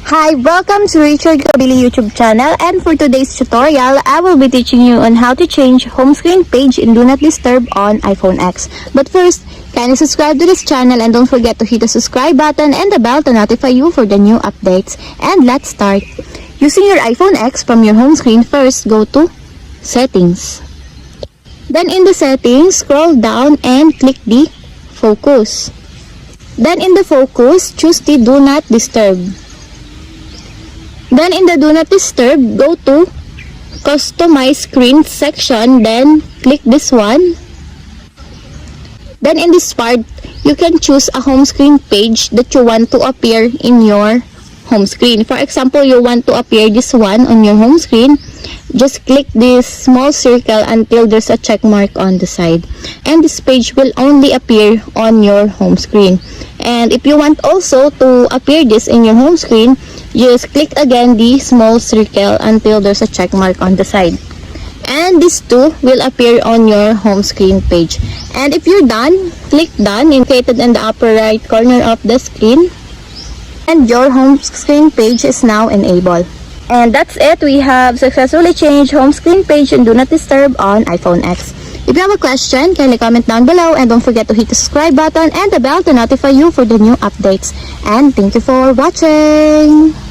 Hi, welcome to Richard Cabile YouTube channel, and for today's tutorial, I will be teaching you on how to change home screen page in Do Not Disturb on iPhone X. But first, kindly subscribe to this channel and don't forget to hit the subscribe button and the bell to notify you for the new updates. And let's start. Using your iPhone X from your home screen, first go to Settings. Then in the settings, scroll down and click the Focus. Then in the Focus, choose the Do Not Disturb. Then in the Do Not Disturb, go to Customize Screen section, then click this one. Then in this part, you can choose a home screen page that you want to appear in your home screen. For example, you want to appear this one on your home screen. Just click this small circle until there's a check mark on the side. And this page will only appear on your home screen. And if you want also to appear this in your home screen, just click again the small circle until there's a check mark on the side. And these two will appear on your home screen page. And if you're done, click done indicated in the upper right corner of the screen. And your home screen page is now enabled. And that's it. We have successfully changed home screen page and Do Not Disturb on iPhone X. If you have a question, kindly comment down below and don't forget to hit the subscribe button and the bell to notify you for the new updates. And thank you for watching!